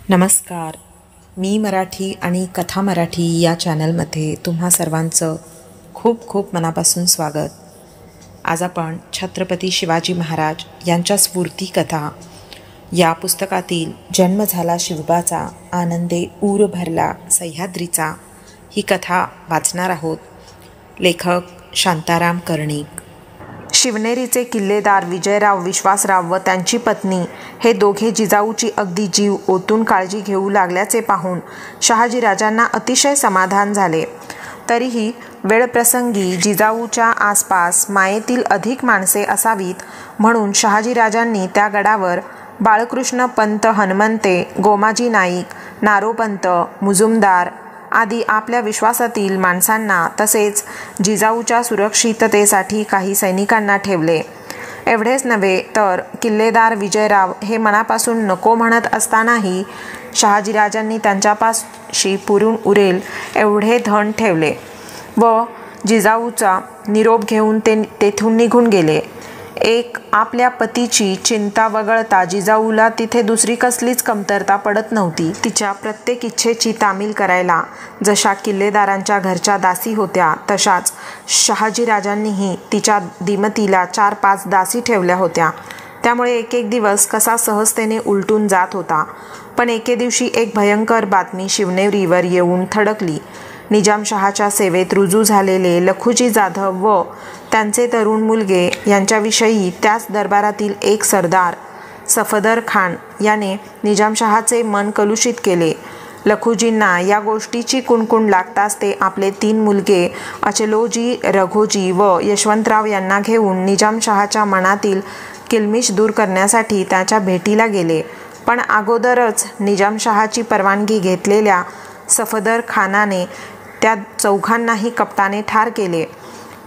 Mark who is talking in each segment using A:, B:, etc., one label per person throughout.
A: नमस्कार. मी मराठी आणि कथा मराठी या चॅनलमध्ये तुम्हा सर्वांचं खूप खूप मनापासून स्वागत. आज आपण छत्रपती शिवाजी महाराज यांच्या स्फूर्ती कथा या पुस्तकातील जन्म झाला शिवबाचा, आनंदे ऊर भरला सह्याद्रीचा ही कथा वाचणार आहोत. लेखक शांताराम कर्णिक. शिवनेरीचे किल्लेदार विजयराव विश्वासराव व त्यांची पत्नी हे दोघे जिजाऊची अगदी जीव ओतून काळजी घेऊ लागल्याचे पाहून शहाजीराजांना अतिशय समाधान झाले. तरीही वेळप्रसंगी जिजाऊच्या आसपास मायेतील अधिक माणसे असावीत म्हणून शहाजीराजांनी त्या गडावर बाळकृष्ण पंत हनुमंते, गोमाजी नाईक, नारोपंत, मुजुमदार आदी आपल्या विश्वासातील माणसांना तसेच जिजाऊच्या सुरक्षिततेसाठी काही सैनिकांना ठेवले. एवढेच नव्हे तर किल्लेदार विजयराव हे मनापासून नको म्हणत असतानाही शहाजीराजांनी त्यांच्यापाशी पुरून उरेल एवढे धन ठेवले व जिजाऊचा निरोप घेऊन ते तेथून निघून गेले. एक आपल्या पतीची चिंता वगळता जिजाऊला तिथे दुसरी कसलीच कमतरता पडत नव्हती. तिच्या प्रत्येक इच्छेची तामील करायला जशा किल्लेदारांच्या घरच्या दासी होत्या तशाच शहाजीराजांनीही तिच्या दिमतीला 4-5 दासी ठेवल्या होत्या. त्यामुळे एक दिवस कसा सहजतेने उलटून जात होता. पण एके दिवशी एक भयंकर बातमी शिवनेरीवर येऊन थडकली. निजामशहाच्या सेवेत रुजू झालेले लखुजी जाधव व त्यांचे तरुण मुलगे यांच्याविषयी त्याच दरबारातील एक सरदार सफदर खान याने निजामशहाचे मन कलुषित केले. लखुजींना या गोष्टीची कुणकुण लागताच ते आपले 3 मुलगे अचलोजी, रघोजी व यशवंतराव यांना घेऊन निजामशहाच्या मनातील किलमिश दूर करण्यासाठी त्याच्या भेटीला गेले. पण अगोदरच निजामशहाची परवानगी घेतलेल्या सफदर खानाने त्या चौघांनाही कपटाने ठार केले.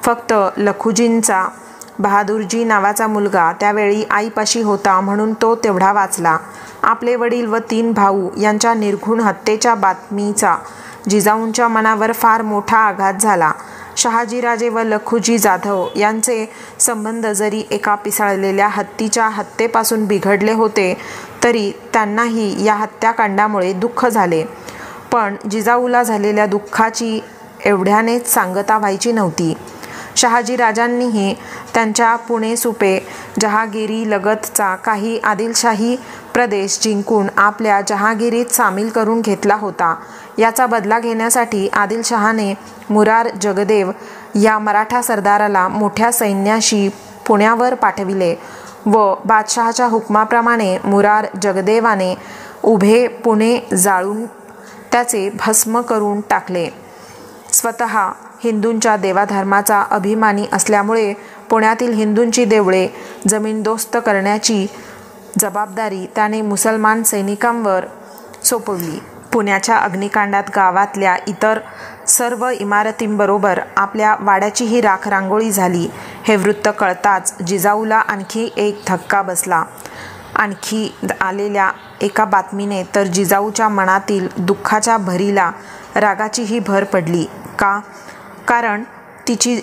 A: फक्त लखुजींचा बहादूरजी नावाचा मुलगा त्यावेळी आईपाशी होता म्हणून तो तेवढा वाचला. आपले वडील व 3 भाऊ यांच्या निर्घुण हत्येच्या बातमीचा जिजाऊंच्या मनावर फार मोठा आघात झाला. शहाजीराजे व लखुजी जाधव यांचे संबंध जरी एका पिसाळलेल्या हत्तीच्या हत्येपासून बिघडले होते तरी त्यांनाही या हत्याकांडामुळे दुःख झाले. पण जिजाऊला झालेल्या दुःखाची एवढ्यानेच सांगता व्हायची नव्हती. शहाजीराजांनीही त्यांच्या पुणे सुपे जहागिरी लगतचा काही आदिलशाही प्रदेश जिंकून आपल्या जहागिरीत सामील करून घेतला होता. याचा बदला घेण्यासाठी आदिलशहाने मुरार जगदेव या मराठा सरदाराला मोठ्या सैन्याशी पुण्यावर पाठविले व बादशहाच्या हुकमाप्रमाणे मुरार जगदेवाने उभे पुणे जाळून त्याचे भस्म करून टाकले. स्वतः हिंदूंच्या देवाधर्माचा अभिमानी असल्यामुळे पुण्यातील हिंदूंची देवळे जमीनदोस्त करण्याची जबाबदारी त्याने मुसलमान सैनिकांवर सोपवली. पुण्याच्या अग्निकांडात गावातल्या इतर सर्व इमारतींबरोबर आपल्या वाड्याचीही राखरांगोळी झाली. हे वृत्त कळताच जिजाऊला आणखी एक धक्का बसला. आणखी आलेल्या एका बातमीने तर जिजाऊच्या मनातील दुःखाच्या भरीला रागाचीही भर पडली. कारण तिची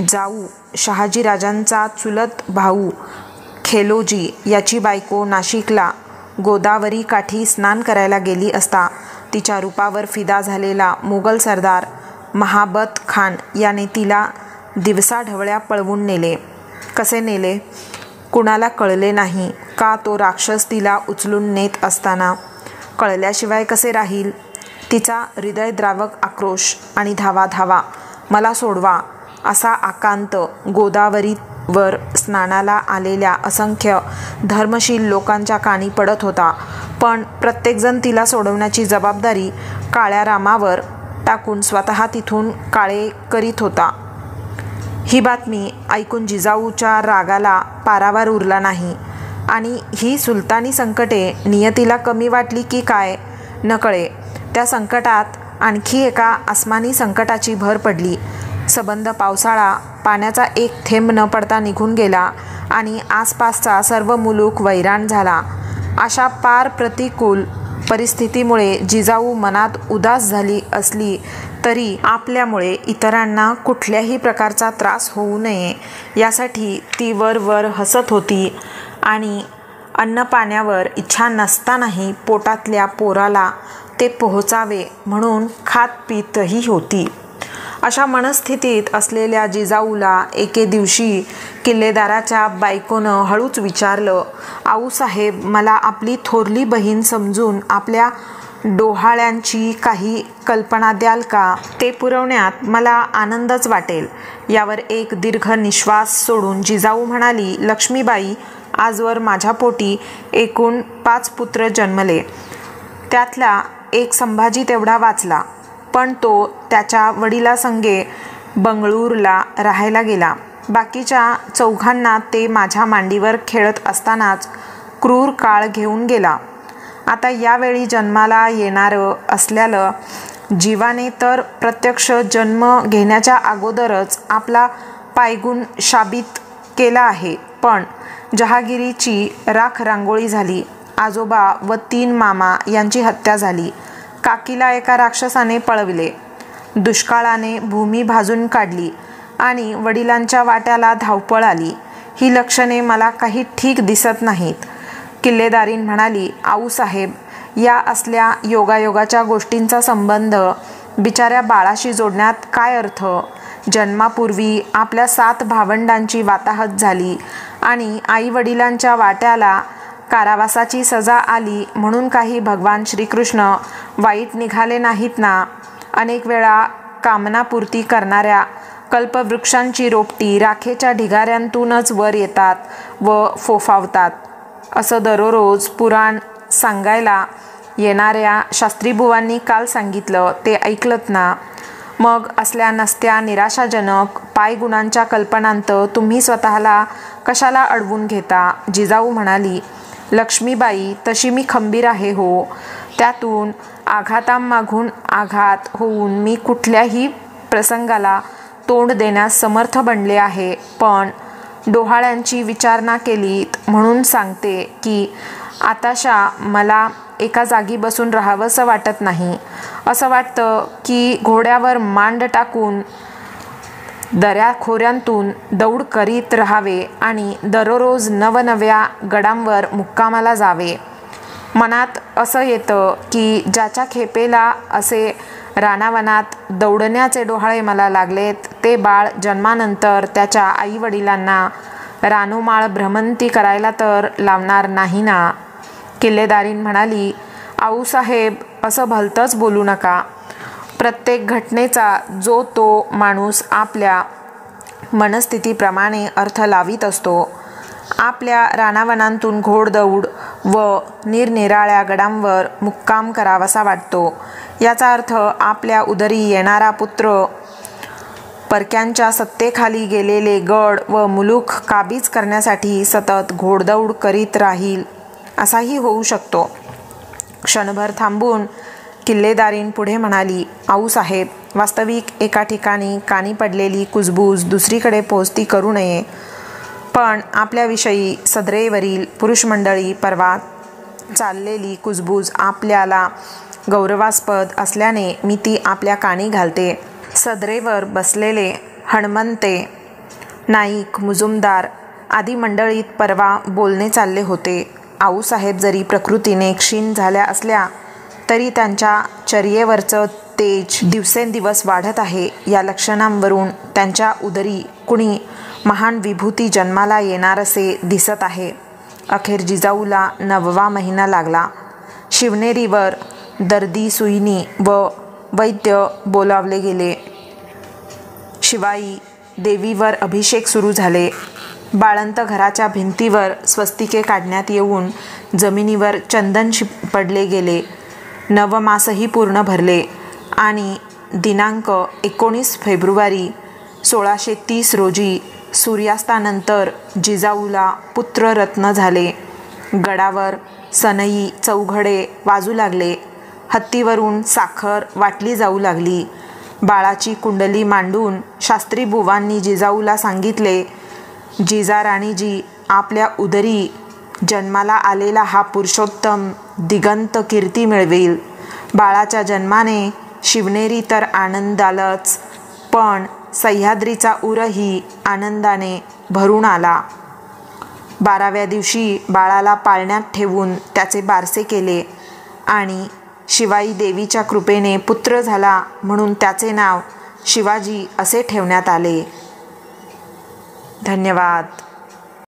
A: जाऊ शहाजीराजांचा चुलत भाऊ खेलोजी याची बायको नाशिकला गोदावरी काठी स्नान करायला गेली असता तिच्या रूपावर फिदा झालेला मुघल सरदार महाबत खान याने तिला दिवसाढवळ्या पळवून नेले. कसे नेले कुणाला कळले नाही. का तो राक्षस तिला उचलून नेत असताना कळल्याशिवाय कसे राहील. तिचा हृदयद्रावक आक्रोश आणि धावा धावा मला सोडवा असा आकांत गोदावरीवर स्नानाला आलेल्या असंख्य धर्मशील लोकांच्या कानी पडत होता. पण प्रत्येकजण तिला सोडवण्याची जबाबदारी काळ्या रामावर टाकून स्वतः तिथून काळे करीत होता. ही बातमी ऐकून जिजाऊच्या रागाला पारावार उरला नाही आणि ही सुलतानी संकटे नियतीला कमी वाटली की काय न कळे. त्या संकटात आणखी एका आसमानी संकटाची भर पडली. सबंध पावसाळा पाण्याचा एक थेंब न पडता निघून गेला आणि आसपासचा सर्व मुलूक वैराण झाला. अशा पार प्रतिकूल परिस्थितीमुळे जिजाऊ मनात उदास झाली असली तरी आपल्यामुळे इतरांना कुठल्याही प्रकारचा त्रास होऊ नये यासाठी ती वर हसत होती आणि अन्न पाण्यावर इच्छा नसतानाही पोटातल्या पोराला ते पोहोचावे म्हणून खात पीतही होती. अशा मनस्थितीत असलेल्या जिजाऊला एके दिवशी किल्लेदाराच्या बायकोनं हळूच विचारलं, आऊसाहेब, मला आपली थोरली बहीण समजून आपल्या डोहाळ्यांची काही कल्पना द्याल का? ते पुरवण्यात मला आनंदच वाटेल. यावर एक दीर्घ निश्वास सोडून जिजाऊ म्हणाली, लक्ष्मीबाई, आजवर माझ्या पोटी एकूण 5 पुत्र जन्मले. त्यातला एक संभाजी तेवढा वाचला, पण तो त्याच्या वडिलांसंगे बंगळूरला राहायला गेला. बाकीच्या 4 ते माझ्या मांडीवर खेळत असतानाच क्रूर काळ घेऊन गेला. आता यावेळी जन्माला येणारं असल्यानं जीवाने तर प्रत्यक्ष जन्म घेण्याच्या अगोदरच आपला पायगुण शाबित केला आहे. पण जहागिरीची राख रांगोळी झाली. आजोबा व 3 मामा यांची हत्या झाली. काकीला एका राक्षसाने पळविले. दुष्काळाने भूमी भाजून काढली आणि वडिलांच्या वाट्याला धावपळ आली. ही लक्षणे मला काही ठीक दिसत नाहीत. किल्लेदारीण म्हणाली, आऊसाहेब, या असल्या योगायोगाच्या गोष्टींचा संबंध बिचाऱ्या बाळाशी जोडण्यात काय अर्थ? जन्मापूर्वी आपल्या 7 भावंडांची वाताहत झाली आणि आई वडिलांच्या वाट्याला कारावासाची सजा आली म्हणून काही भगवान श्रीकृष्ण वाईट निघाले नाहीत ना? अनेक वेळा कामनापूर्ती करणाऱ्या कल्पवृक्षांची रोपटी राखेच्या ढिगाऱ्यांतूनच वर येतात व फोफावतात असं दररोज पुराण सांगायला येणाऱ्या शास्त्रीबुवांनी काल सांगितलं, ते ऐकलत ना? मग असल्या नसत्या निराशाजनक पायगुणांच्या कल्पनांत तुम्ही स्वतःला कशाला अडवून घेता? जिजाऊ म्हणाली, लक्ष्मीबाई, तशी मी खंबीर आहे हो. त्यातून आघातामागून आघात होऊन मी कुठल्याही प्रसंगाला तोंड देण्यास समर्थ बनले आहे. पण डोहाळ्यांची विचारणा केलीत म्हणून सांगते की आताशा मला एका जागी बसून राहावंसं वाटत नाही. असं वाटतं की घोड्यावर मांड टाकून दऱ्याखोऱ्यांतून दौड करीत राहावे आणि दररोज नवनव्या गडांवर मुक्कामाला जावे. मनात असं येतं की ज्याच्या खेपेला असे रानावनात दौडण्याचे डोहाळे मला लागलेत, ते बाळ जन्मानंतर त्याच्या आईवडिलांना रानोमाळ भ्रमंती करायला तर लावणार नाही ना? किल्लेदारीण म्हणाली, आऊसाहेब, असं भलतंच बोलू नका. प्रत्येक घटनेचा जो तो माणूस आपल्या मनस्थितीप्रमाणे अर्थ लावीत असतो. आपल्या रानावनांतून घोडदौड व निरनिराळ्या गडांवर मुक्काम करावासा वाटतो. याचा अर्थ आपल्या उदरी येणारा पुत्र परक्यांच्या सत्तेखाली गेलेले गड व मुलूक काबीज करण्यासाठी सतत घोडदौड करीत राहील असाही होऊ शकतो. क्षणभर थांबून किल्लेदारीण पुढे म्हणाली, आऊसाहेब, वास्तविक एका ठिकाणी कानी पडलेली कुजबूज दुसरीकडे पोहोचती करू नये. पण आपल्याविषयी सदरेवरील पुरुष मंडळी परवा चाललेली कुजबूज आपल्याला गौरवास्पद असल्याने मी ती आपल्या कानी घालते. सदरेवर बसलेले हणमंते, नाईक, मुजुमदार आदी मंडळीत परवा बोलणे चालले होते. आऊसाहेब जरी प्रकृतीने क्षीण झाल्या असल्या तरी त्यांच्या चर्येवरचं तेज दिवसेंदिवस वाढत आहे. या लक्षणांवरून त्यांच्या उदरी कुणी महान विभूती जन्माला येणार असे दिसत आहे. अखेर जिजाऊला 9वा महिना लागला. शिवनेरीवर दर्दी, सुईणी व वैद्य बोलावले गेले. शिवाई देवीवर अभिषेक सुरू झाले. बाळंत घराच्या भिंतीवर स्वस्तिके काढण्यात येऊन जमिनीवर चंदन शिंपडले गेले. नवमासही पूर्ण भरले आणि दिनांक 19 फेब्रुवारी 1630 रोजी सूर्यास्तानंतर जिजाऊला पुत्ररत्न झाले. गडावर सनई चौघडे वाजू लागले. हत्तीवरून साखर वाटली जाऊ लागली. बाळाची कुंडली मांडून शास्त्री बुवांनी जिजाऊला सांगितले, जिजाराणीजी, आपल्या उदरी जन्माला आलेला हा पुरुषोत्तम दिगंत कीर्ती मिळवेल. बाळाच्या जन्माने शिवनेरी तर आनंदालच, पण सह्याद्रीचा उरही आनंदाने भरून आला. 12व्या दिवशी बाळाला पाळण्यात ठेवून त्याचे बारसे केले आणि शिवाई देवीच्या कृपेने पुत्र झाला म्हणून त्याचे नाव शिवाजी असे ठेवण्यात आले. धन्यवाद.